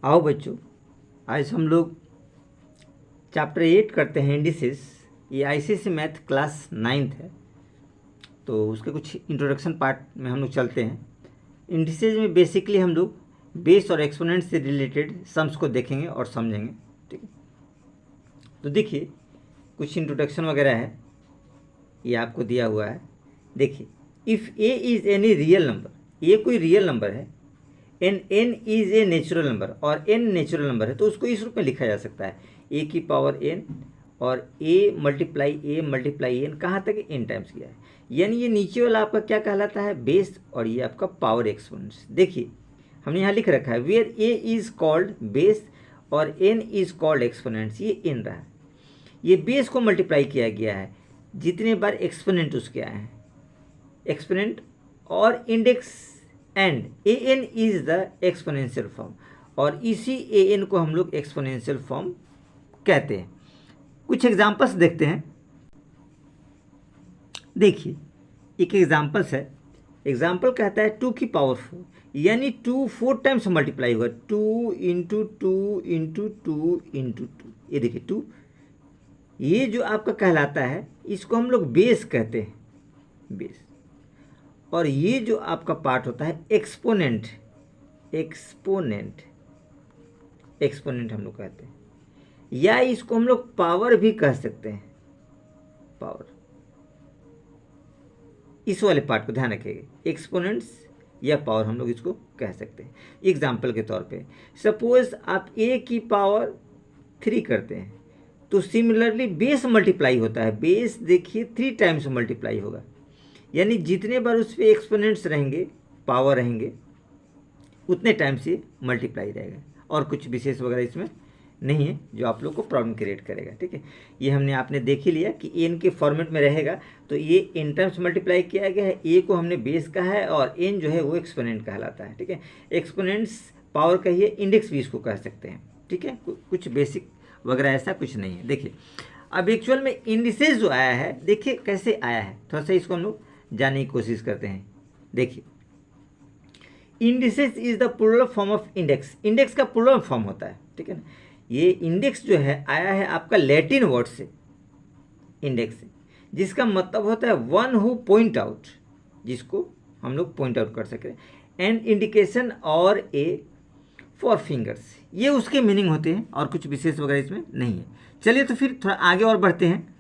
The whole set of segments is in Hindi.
आओ बच्चों, आज हम लोग चैप्टर 8 करते हैं इंडिसेस। ये आईसीएसई मैथ क्लास 9th है, तो उसके कुछ इंट्रोडक्शन पार्ट में हम लोग चलते हैं। इंडिसेस में बेसिकली हम लोग बेस और एक्सपोनेंट से रिलेटेड सम्स को देखेंगे और समझेंगे, ठीक है। तो देखिए, कुछ इंट्रोडक्शन वगैरह है, ये आपको दिया हुआ है। देखिए, if a is any real number, ये कोई रियल नंबर है, n is a natural number और एन नेचुरल नंबर है, तो उसको इस रूप में लिखा जा सकता है ए की पावर एन और ए मल्टीप्लाई एन, कहाँ तक एन टाइम्स किया है। यानी ये नीचे वाला आपका क्या कहलाता है, बेस, और ये आपका पावर एक्सपोनेंट्स। देखिए हमने यहाँ लिख रखा है where a is called base और एन इज़ कॉल्ड एक्सपोनेंट्स, ये एन रहा है। ये बेस को मल्टीप्लाई किया गया है जितने बार एक्सपोनेंट उसके आए हैं, एक्सपोनेंट और index and a n is the exponential form, और इसी ए एन को हम लोग एक्सपोनेंशियल फॉर्म कहते हैं। कुछ एग्जांपल्स देखते हैं। देखिए, एक एग्जांपल्स है। एग्जांपल कहता है 2 की पावर 4, यानी 2 4 टाइम्स मल्टीप्लाई होगा, 2 इंटू 2 इंटू 2 इंटू 2। ये देखिए 2, ये जो आपका कहलाता है इसको हम लोग बेस कहते हैं, बेस। और ये जो आपका पार्ट होता है एक्सपोनेंट, एक्सपोनेंट हम लोग कहते हैं, या इसको हम लोग पावर भी कह सकते हैं, पावर। इस वाले पार्ट को ध्यान रखिएगा, एक्सपोनेंट्स या पावर हम लोग इसको कह सकते हैं। एग्जाम्पल के तौर पे सपोज आप ए की पावर 3 करते हैं, तो सिमिलरली बेस मल्टीप्लाई होता है, बेस देखिए 3 टाइम्स मल्टीप्लाई होगा, यानी जितने बार उस पर एक्सपोनेंट्स रहेंगे, पावर रहेंगे, उतने टाइम से मल्टीप्लाई रहेगा। और कुछ विशेष वगैरह इसमें नहीं है जो आप लोग को प्रॉब्लम क्रिएट करेगा, ठीक है। ये हमने आपने देख ही लिया कि एन के फॉर्मेट में रहेगा, तो ये एन टाइम्स मल्टीप्लाई किया गया है, ए को हमने बेस कहा है और एन जो है वो एक्सपोनेंट कहलाता है, ठीक है। एक्सपोनेंट्स पावर कहिए, इंडेक्स भी इसको कह सकते हैं, ठीक है। कुछ बेसिक वगैरह ऐसा कुछ नहीं है। देखिए अब एक्चुअल में इंडिसेस जो आया है, देखिए कैसे आया है, थोड़ा सा इसको हम लोग जानने की कोशिश करते हैं। देखिए, indices is the plural form of index, index का प्लूरल फॉर्म होता है, ठीक है ना। ये इंडेक्स जो है आया है आपका लैटिन वर्ड से, इंडेक्स से, जिसका मतलब होता है वन हु पॉइंट आउट, जिसको हम लोग पॉइंट आउट कर सकें, एंड इंडिकेशन और ए फॉर फिंगर्स, ये उसके मीनिंग होते हैं और कुछ विशेष वगैरह इसमें नहीं है। चलिए तो फिर थोड़ा आगे और बढ़ते हैं।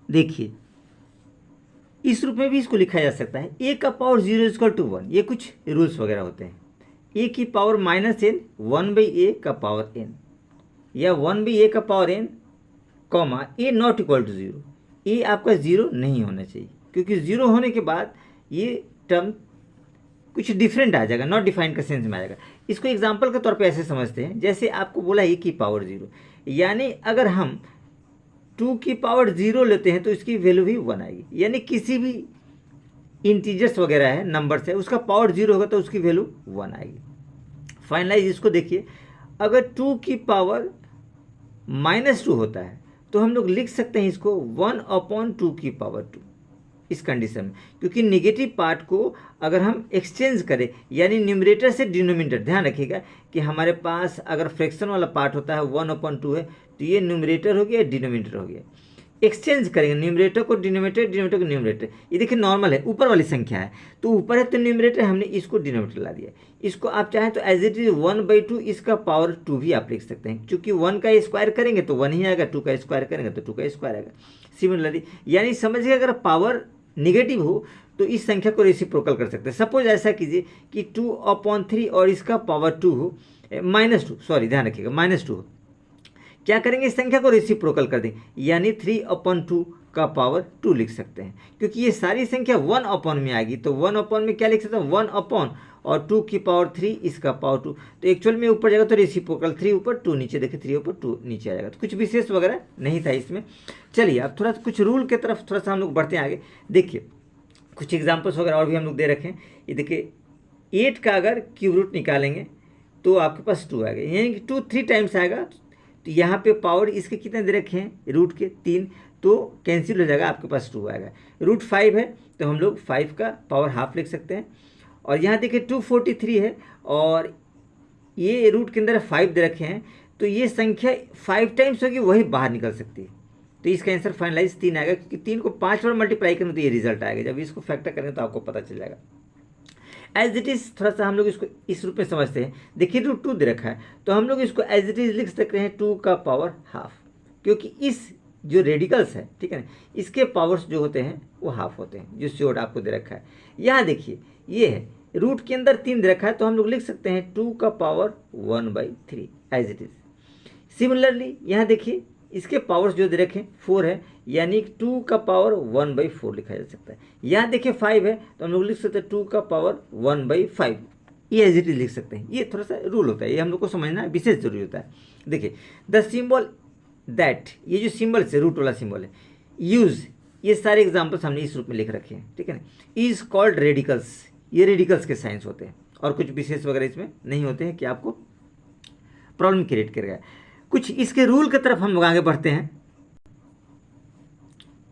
देखिए, इस रूप में भी इसको लिखा जा सकता है, ए का पावर 0 इक्वल टू 1, ये कुछ रूल्स वगैरह होते हैं। ए की पावर माइनस एन, 1/a का पावर n, या 1/a का power n, comma a not equal to 0, a आपका 0 नहीं होना चाहिए, क्योंकि 0 होने के बाद ये टर्म कुछ डिफरेंट आ जाएगा, नॉट डिफाइंड का सेंस में आ जाएगा। इसको एग्जाम्पल के तौर पे ऐसे समझते हैं, जैसे आपको बोला ए की पावर 0, यानी अगर हम 2 की पावर 0 लेते हैं तो इसकी वैल्यू भी 1 आएगी, यानी किसी भी इंटीजर्स वगैरह है, नंबर्स है, उसका पावर 0 होगा तो उसकी वैल्यू 1 आएगी। फाइनलाइज इसको देखिए, अगर 2 की पावर -2 होता है तो हम लोग लिख सकते हैं इसको 1/2 की पावर 2, इस कंडीशन में, क्योंकि नेगेटिव पार्ट को अगर हम एक्सचेंज करें, यानी न्यूमरेटर से डिनोमिनेटर, ध्यान रखिएगा कि हमारे पास अगर फ्रैक्शन वाला पार्ट होता है 1/2 है, तो ये न्यूमरेटर हो गया, डिनोमिनेटर हो गया। एक्सचेंज करेंगे न्यूमरेटर को डिनोमिनेटर, डिनोमिनेटर को न्यूमरेटर। ये देखिए नॉर्मल है, ऊपर वाली संख्या है तो ऊपर है तो न्यूमरेटर, हमने इसको डिनोमिनेटर ला दिया। इसको आप चाहें तो एज इट इज 1/2 इसका पावर 2 भी आप लिख सकते हैं, क्योंकि 1 का स्क्वायर करेंगे तो 1 ही आएगा, 2 का स्क्वायर करेंगे तो 2 का स्क्वायर आएगा। सिमिलरली, यानी समझिए अगर पावर निगेटिव हो तो इस संख्या को रेसिप्रोकल कर सकते हैं। सपोज ऐसा कीजिए कि 2/3 और इसका पावर 2 हो, -2, सॉरी ध्यान रखिएगा, -2 हो, क्या करेंगे, इस संख्या को रेसिप्रोकल कर देंगे, यानी 3/2 का पावर 2 लिख सकते हैं, क्योंकि ये सारी संख्या 1 में आएगी, तो 1 में क्या लिख सकते हैं, 1 और 2 की पावर 3, इसका पावर 2, तो एक्चुअल में ऊपर जाएगा तो रेसिप्रोकल 3 ऊपर 2 नीचे, देखिए 3 ऊपर 2 नीचे आ जाएगा। तो कुछ विशेष वगैरह नहीं था इसमें। चलिए अब थोड़ा कुछ रूल की तरफ थोड़ा सा हम लोग बढ़ते हैं आगे। देखिए कुछ एग्जाम्पल्स वगैरह और भी हम लोग दे रखे हैं। ये देखिए 8 का अगर क्यूब रूट निकालेंगे तो आपके पास 2 आएगा, यानी कि 2 3 टाइम्स आएगा, तो यहाँ पे पावर इसके कितने दे रखे हैं, रूट के 3, तो कैंसिल हो जाएगा, आपके पास 2 आएगा। रूट 5 है तो हम लोग 5 का पावर हाफ लिख सकते हैं। और यहाँ देखिए 243 है और ये रूट के अंदर 5 दे रखे हैं, तो ये संख्या 5 टाइम्स होगी, वही बाहर निकल सकती है। तो इसका आंसर फाइनलाइज 3 आएगा, क्योंकि 3 को 5 बार मल्टीप्लाई करेंगे तो ये रिजल्ट आएगा। जब इसको फैक्टर करेंगे तो आपको पता चल जाएगा। एज इट इज़ थोड़ा सा हम लोग इसको इस रूप में समझते हैं। देखिए रूट 2 दे रखा है, तो हम लोग इसको एज इट इज़ लिख सकते हैं 2 का पावर हाफ, क्योंकि इस जो रेडिकल्स है, ठीक है ना, इसके पावर्स जो होते हैं वो हाफ होते हैं, जो श्योर आपको दे रखा है। यहाँ देखिए ये है, रूट के अंदर 3 दे रखा है, तो हम लोग लिख सकते हैं 2 का power 1/3 as it is. Similarly यहाँ देखिए इसके पावर्स जो दे रखे 4 है, यानी 2 का पावर 1/4 लिखा जा सकता है। यहाँ देखिए 5 है, तो हम लोग लिख सकते हैं 2 का पावर 1/5, ये एज इट इज लिख सकते हैं। ये थोड़ा सा रूल होता है, ये हम लोग को समझना विशेष जरूरी होता है। देखिए द सिंबल दैट, ये जो सिंबल है रूट वाला सिंबल है, यूज, ये सारे एग्जाम्पल्स हमने इस रूप में लिख रखे हैं, ठीक है ना। इज कॉल्ड रेडिकल्स, ये रेडिकल्स के साइंस होते हैं, और कुछ विशेष वगैरह इसमें नहीं होते हैं कि आपको प्रॉब्लम क्रिएट करेगा। कुछ इसके रूल की तरफ हम लोग आगे बढ़ते हैं।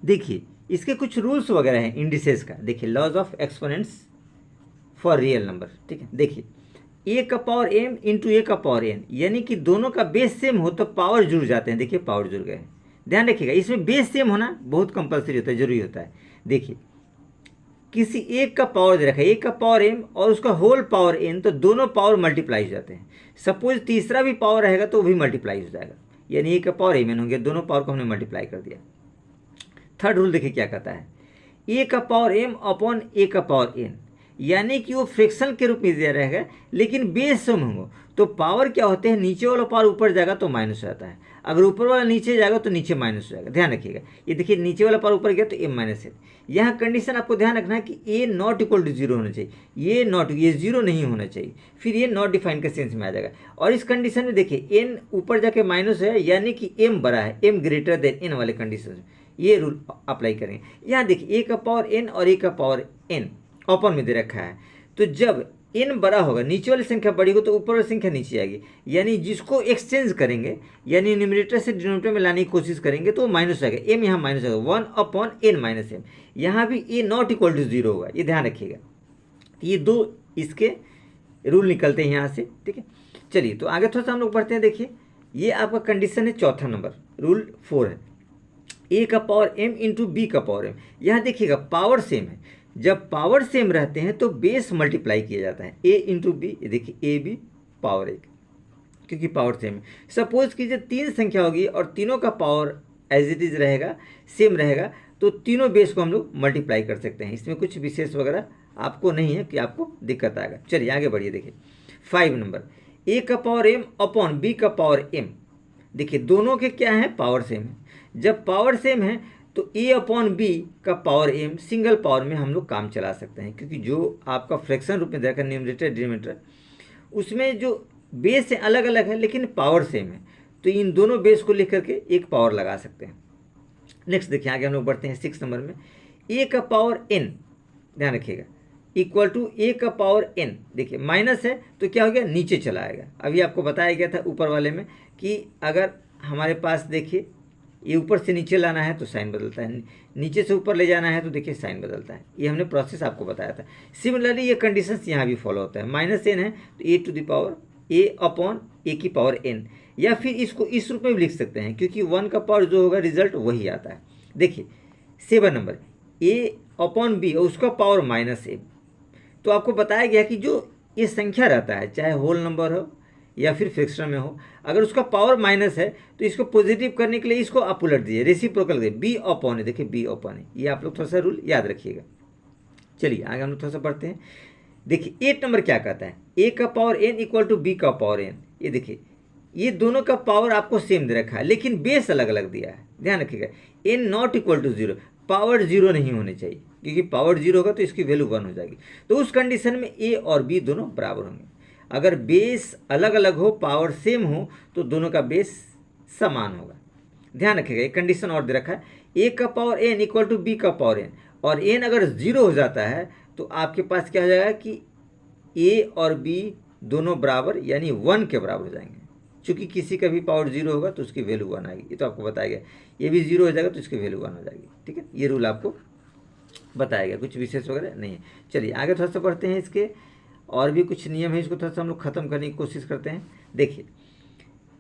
देखिए इसके कुछ रूल्स वगैरह हैं इंडिसेस का। देखिए laws of exponents for real number, ठीक है। देखिए ए का पावर m इंटू ए का पावर n, यानी कि दोनों का बेस सेम हो तो पावर जुड़ जाते हैं। देखिए पावर जुड़ गए, ध्यान रखिएगा, इसमें बेस सेम होना बहुत कंपलसरी होता है, जरूरी होता है। देखिए किसी एक का पावर दे रखा है, एक का पावर m और उसका होल पावर n, तो दोनों पावर मल्टीप्लाई हो जाते हैं। सपोज तीसरा भी पावर रहेगा तो वो भी मल्टीप्लाई हो जाएगा, यानी एक का पावर m n होंगे, दोनों पावर को हमने मल्टीप्लाई कर दिया। थर्ड रूल देखिए क्या कहता है, ए का पावर m अपॉन ए का पावर n, यानी कि वो फ्रैक्शन के रूप में दिया रहेगा, लेकिन बेस सम होगा तो पावर क्या होते हैं, नीचे वाला पावर ऊपर जाएगा तो माइनस हो जाता है, अगर ऊपर वाला नीचे जाएगा तो नीचे माइनस हो जाएगा। ध्यान रखिएगा, ये देखिए नीचे वाला पावर ऊपर गया तो m माइनस है। यहाँ कंडीशन आपको ध्यान रखना है कि a नॉट इक्वल टू 0 होना चाहिए, ये 0 नहीं होना चाहिए, फिर ये नॉट डिफाइन के सेंस में आ जाएगा। और इस कंडीशन में देखिए n ऊपर जाके माइनस है, यानी कि m बड़ा है, m ग्रेटर देन n वाले कंडीशन में ये रूल अप्लाई करेंगे। यहाँ देखिए a का पावर n और a का पावर n ओपन में दे रखा है, तो जब n बड़ा होगा, नीचे वाली संख्या बड़ी हो तो ऊपर वाली संख्या नीचे आएगी, यानी जिसको एक्सचेंज करेंगे, यानी न्यूमरेटर से डिनोमिनेटर में लाने की कोशिश करेंगे तो माइनस आएगा, m यहाँ माइनस आएगा, 1/n माइनस m। यहाँ भी a नॉट इक्वल टू 0 होगा, ये ध्यान रखिएगा। ये दो इसके रूल निकलते हैं यहाँ से, ठीक है। चलिए तो आगे थोड़ा सा हम लोग बढ़ते हैं। देखिए ये आपका कंडीशन है चौथा नंबर, रूल 4 है, a का पावर m इंटू बी का पावर m। यहाँ देखिएगा पावर सेम है, जब पावर सेम रहते हैं तो बेस मल्टीप्लाई किया जाता है, a इंटू बी, देखिए a b पावर 1, क्योंकि पावर सेम है। सपोज कीजिए 3 संख्या होगी और तीनों का पावर एज इट इज रहेगा, सेम रहेगा, तो तीनों बेस को हम लोग मल्टीप्लाई कर सकते हैं। इसमें कुछ विशेष वगैरह आपको नहीं है कि आपको दिक्कत आएगा। चलिए आगे बढ़िए। देखिए 5 नंबर, a का पावर m अपॉन b का पावर m। देखिए दोनों के क्या है, पावर सेम है। जब पावर सेम है तो a अपॉन बी का पावर m सिंगल पावर में हम लोग काम चला सकते हैं, क्योंकि जो आपका फ्रैक्शन रूप में देखा न्यूमरेटर डिनोमिनेटर, उसमें जो बेस है अलग अलग है लेकिन पावर सेम है, तो इन दोनों बेस को लिख करके एक पावर लगा सकते हैं। नेक्स्ट देखिए आगे हम लोग बढ़ते हैं 6 नंबर में, a का पावर n, ध्यान रखिएगा, इक्वल टू a का पावर n। देखिए माइनस है तो क्या हो गया, नीचे चला आएगा। अभी आपको बताया गया था ऊपर वाले में कि अगर हमारे पास देखिए ये ऊपर से नीचे लाना है तो साइन बदलता है, नीचे से ऊपर ले जाना है तो देखिए साइन बदलता है। ये हमने प्रोसेस आपको बताया था। सिमिलरली ये कंडीशंस यहाँ भी फॉलो होता है, माइनस n है तो a to the power a upon a की पावर n, या फिर इसको इस रूप में भी लिख सकते हैं, क्योंकि 1 का पावर जो होगा रिजल्ट वही आता है। देखिए 7 नंबर, a अपॉन b और उसका पावर माइनस m। तो आपको बताया गया कि जो ये संख्या रहता है, चाहे होल नंबर हो या फिर फ्रैक्शन में हो, अगर उसका पावर माइनस है तो इसको पॉजिटिव करने के लिए इसको आप उलट दीजिए, रेसिप्रोकल दे, बी अपॉन है। देखिए बी अपॉन है, ये आप लोग थोड़ा सा रूल याद रखिएगा। चलिए आगे हम लोग थोड़ा सा पढ़ते हैं। देखिए 8 नंबर क्या कहता है, a का power n equal to b का पावर n। ये देखिए ये दोनों का पावर आपको सेम दे रखा है लेकिन बेस अलग अलग दिया है, ध्यान रखिएगा। n not equal to 0, power 0 नहीं होने चाहिए, क्योंकि पावर 0 होगा तो इसकी वैल्यू 1 हो जाएगी। तो उस कंडीशन में a और b दोनों बराबर होंगे। अगर बेस अलग अलग हो, पावर सेम हो, तो दोनों का बेस समान होगा। ध्यान रखिएगा, एक कंडीशन और दे रखा है, a का power n equal to b का पावर n, और n अगर 0 हो जाता है तो आपके पास क्या हो जाएगा कि a और b दोनों बराबर यानी 1 के बराबर हो जाएंगे। चूंकि किसी का भी पावर 0 होगा तो उसकी वैल्यू 1 आएगी, ये तो आपको बताया गया। ये भी 0 हो जाएगा तो इसकी वैल्यू 1 हो जाएगी, ठीक है। ये रूल आपको बताया गया, कुछ विशेष वगैरह नहीं है। चलिए आगे थोड़ा सा पढ़ते हैं इसके और भी कुछ नियम है, इसको थोड़ा सा हम लोग खत्म करने की कोशिश करते हैं। देखिए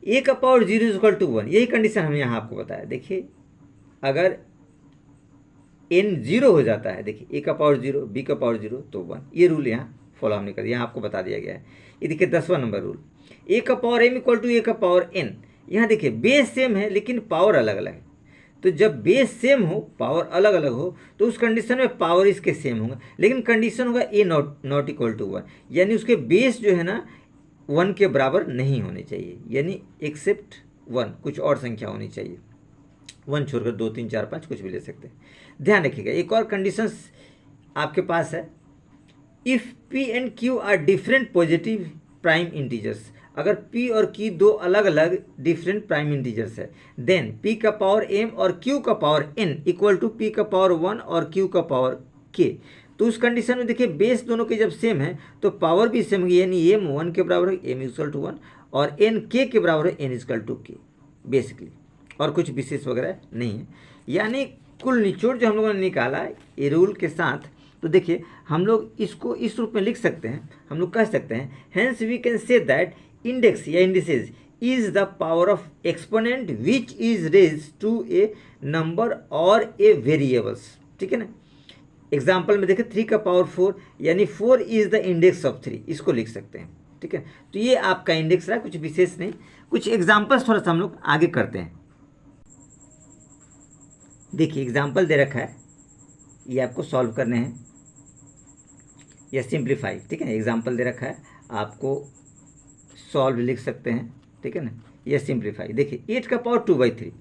ए का पावर 0 इज इक्वल टू 1, यही कंडीशन हमने यहाँ आपको बताया। देखिए अगर n 0 हो जाता है, देखिए ए का पावर 0, बी का पावर 0 तो 1, ये रूल यहाँ फॉलो हमने कर दिया, यहाँ आपको बता दिया गया है। ये देखिए 10वां नंबर रूल, ए का पावर m इक्वल टू ए का पावर n। यहाँ देखिए बेस सेम है लेकिन पावर अलग अलग है, तो जब बेस सेम हो पावर अलग अलग हो तो उस कंडीशन में पावर इसके सेम होगा, लेकिन कंडीशन होगा ए नॉट इक्वल टू 1, यानी उसके बेस जो है ना 1 के बराबर नहीं होने चाहिए, यानी एक्सेप्ट 1 कुछ और संख्या होनी चाहिए, 1 छोड़कर 2 3 4 5 कुछ भी ले सकते हैं। ध्यान रखिएगा एक और कंडीशन आपके पास है, if p and q are different positive prime integers, अगर p और q दो अलग अलग डिफरेंट प्राइम इंटीजर्स है, देन p का पावर m और q का power n equal to p का पावर 1 और q का पावर k। तो उस कंडीशन में देखिए बेस दोनों के जब सेम है तो पावर भी सेम होगी, यानी m 1 के बराबर है m इक्वल टू 1 और n k के बराबर है n equal to k basically, और कुछ विशेष वगैरह नहीं है। यानी कुल निचोड़ जो हम लोगों ने निकाला है ये रूल के साथ, तो देखिए हम लोग इसको इस रूप में लिख सकते हैं, हम लोग कह सकते हैं hence we can say that index या indices is the power of exponent which is raise to a number और ए वेरिएबल्स। ठीक है ना, एग्जाम्पल में देखिए 3 का पावर 4, यानी 4 इज द इंडेक्स ऑफ 3, इसको लिख सकते हैं। ठीक है, तो ये आपका इंडेक्स रहा, कुछ विशेष नहीं। कुछ एग्जाम्पल्स थोड़ा सा हम लोग आगे करते हैं। देखिए एग्जाम्पल दे रखा है, ये आपको सॉल्व करने हैं या सिंप्लीफाई। ठीक है, एग्जाम्पल दे रखा है, आपको सॉल्व लिख सकते हैं। ठीक है ना, या सिंप्लीफाई। देखिए 8 का पावर 2/3,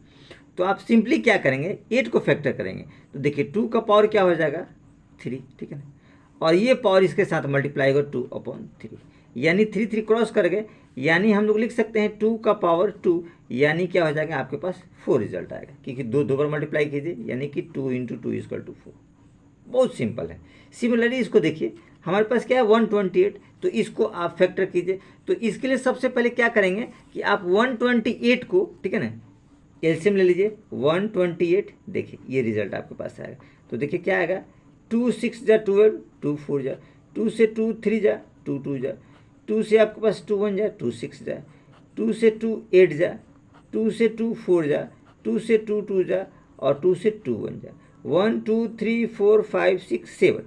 तो आप सिंपली क्या करेंगे 8 को फैक्टर करेंगे, तो देखिए 2 का पावर क्या हो जाएगा 3। ठीक है ना, और ये पावर इसके साथ मल्टीप्लाई होगा 2/3, यानी 3 3 क्रॉस कर गए, यानी हम लोग लिख सकते हैं 2 का पावर 2, यानी क्या हो जाएगा आपके पास 4 रिजल्ट आएगा, क्योंकि दो बार मल्टीप्लाई कीजिए, यानी कि 2 × 2 = 4। बहुत सिंपल है। सिमिलरली इसको देखिए हमारे पास क्या है 128, तो इसको आप फैक्टर कीजिए। तो इसके लिए सबसे पहले क्या करेंगे कि आप 128 को, ठीक है ना, एलसीएम ले लीजिए 128। देखिए ये रिजल्ट आपके पास आएगा, तो देखिए क्या आएगा 2 6 जा 12, 2 4 जा, 2 से 2 3 जा, 2 2 जा, 2 से आपके पास 2 1 जा, 2 6 जा, 2 से 2 8 जा, 2 से 2 4 जा, 2 से 2 2 जा, और 2 से 2 1 जा, 1 2 3 4 5 6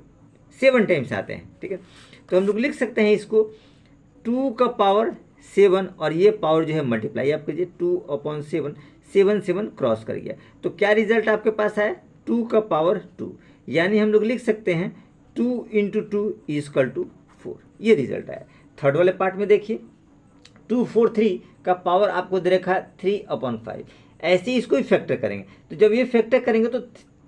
7 टाइम्स आते हैं। ठीक है, तो हम लोग लिख सकते हैं इसको 2 का पावर 7, और ये पावर जो है मल्टीप्लाई आप कीजिए 2/7, 7 7 क्रॉस कर गया, तो क्या रिजल्ट आपके पास है 2 का पावर 2, यानी हम लोग लिख सकते हैं 2 × 2 = 4, ये रिजल्ट आया। थर्ड वाले पार्ट में देखिए 243 का पावर आपको दे रखा 3/5, ऐसे ही इसको भी फैक्टर करेंगे, तो जब ये फैक्टर करेंगे तो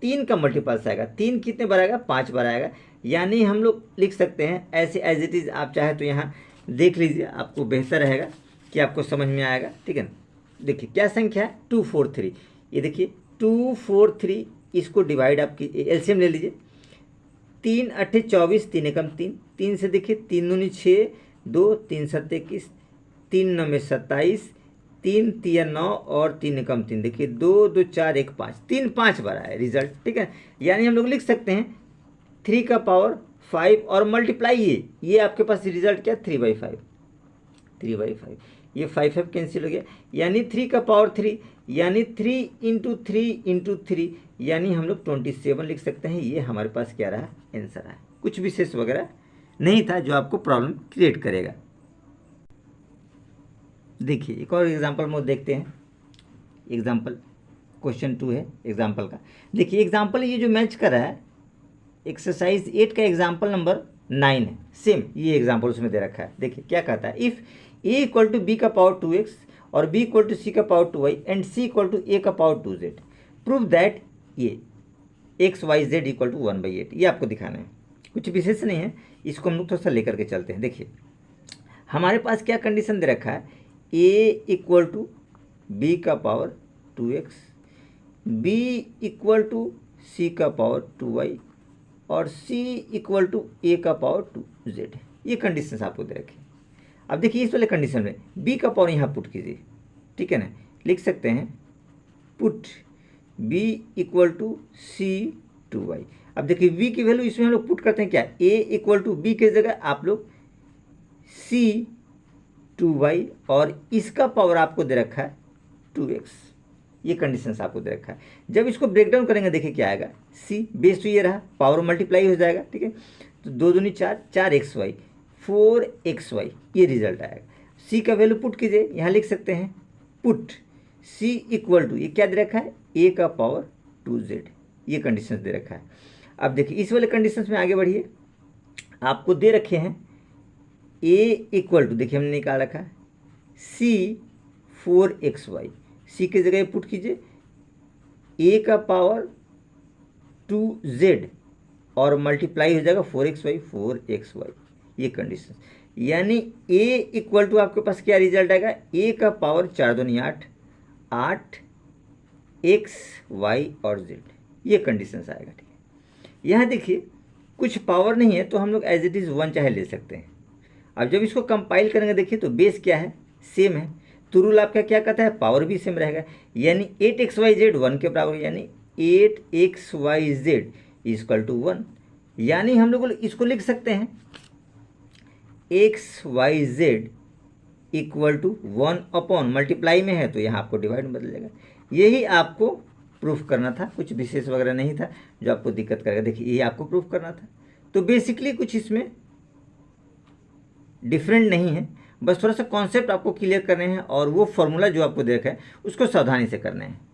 3 का मल्टीपल्स आएगा, 3 कितने बार आएगा 5 बार आएगा, यानी हम लोग लिख सकते हैं ऐसे एज इट इज़। आप चाहे तो यहाँ देख लीजिए, आपको बेहतर रहेगा कि आपको समझ में आएगा। ठीक है ना, देखिए क्या संख्या है 243, ये देखिए 243, इसको डिवाइड आप एलसीएम ले लीजिए, 3 8 24, 3 एकम 3, 3 से देखिए 3 दूनी 6, 2 3 7 21, 3 9 में 27, 3 3 9 और 3 एकम 3, देखिए 2 2 4 1 5, 3 5 बार आया रिजल्ट। ठीक है, यानी हम लोग लिख सकते हैं 3 का पावर 5 और मल्टीप्लाई ये आपके पास रिजल्ट क्या 3/5, 3/5, ये 5 5 कैंसिल हो गया, यानी 3 का पावर 3, यानी 3 × 3 × 3, यानी हम लोग 27 लिख सकते हैं। ये हमारे पास क्या रहा आंसर है, कुछ विशेष वगैरह नहीं था जो आपको प्रॉब्लम क्रिएट करेगा। देखिए एक और एग्जांपल मोड देखते हैं। एग्जांपल क्वेश्चन 2 है एग्जांपल का। देखिए एग्जांपल ये जो मैच कर रहा है एक्सरसाइज 8 का एग्जांपल नंबर 9 है, सेम ये एग्जांपल उसमें दे रखा है। देखिए क्या कहता है, इफ़ a = b का पावर 2x और b = c का power 2y and c = a का पावर 2z, प्रूव दैट ये x y z = 1/8। ये आपको दिखाना है, कुछ विशेष नहीं है, इसको हम लोग थोड़ा सा लेकर के चलते हैं। देखिए हमारे पास क्या कंडीशन दे रखा है, a = b का पावर 2x, b = c का पावर 2y और c = a का पावर 2z। ये कंडीशन आपको दे रखे। अब देखिए इस वाले कंडीशन में b का पावर यहाँ पुट कीजिए। ठीक है ना, लिख सकते हैं पुट b = c/2y। अब देखिए v की वैल्यू इसमें हम लोग पुट करते हैं क्या, a = b की जगह आप लोग सी 2y और इसका पावर आपको दे रखा है 2x। ये कंडीशंस आपको दे रखा है। जब इसको ब्रेक डाउन करेंगे देखिए क्या आएगा, सी बेस तो ये रहा, पावर मल्टीप्लाई हो जाएगा, ठीक है। तो 2 दूनी 4, 4xy 4xy ये रिजल्ट आएगा। सी का वैल्यू पुट कीजिए, यहाँ लिख सकते हैं पुट सी इक्वल टू, ये क्या दे रखा है, ए का पावर 2z। ये कंडीशंस दे रखा है। अब देखिए इस वाले कंडीशंस में आगे बढ़िए, आपको दे रखे हैं ए इक्वल टू, देखिए हमने निकाल रखा है सी 4xy। सी की जगह पुट कीजिए ए का पावर 2z और मल्टीप्लाई हो जाएगा 4xy। ये कंडीशन, यानी ए इक्वल टू आपके पास क्या रिजल्ट आएगा, ए का पावर 4 दूनी 8, 8x y और z। ये कंडीशंस आएगा, ठीक है। यहाँ देखिए कुछ पावर नहीं है तो हम लोग एज इट इज़ 1 चाहे ले सकते हैं। अब जब इसको कंपाइल करेंगे देखिए तो बेस क्या है, सेम है, तो रूल आपका क्या कहता है, पावर भी सेम रहेगा, यानी 8xyz 1 के बराबर, यानी 8xyz इक्वल टू 1। यानी हम लोग इसको लिख सकते हैं xyz equal to 1 upon, multiply में है तो यहाँ आपको डिवाइड में बदल जाएगा। यही आपको प्रूफ करना था, कुछ विशेष वगैरह नहीं था जो आपको दिक्कत करेगा। देखिए ये आपको प्रूफ करना था, तो बेसिकली कुछ इसमें डिफरेंट नहीं है, बस थोड़ा सा कॉन्सेप्ट आपको क्लियर करने हैं और वो फॉर्मूला जो आपको देखा है उसको सावधानी से करने हैं।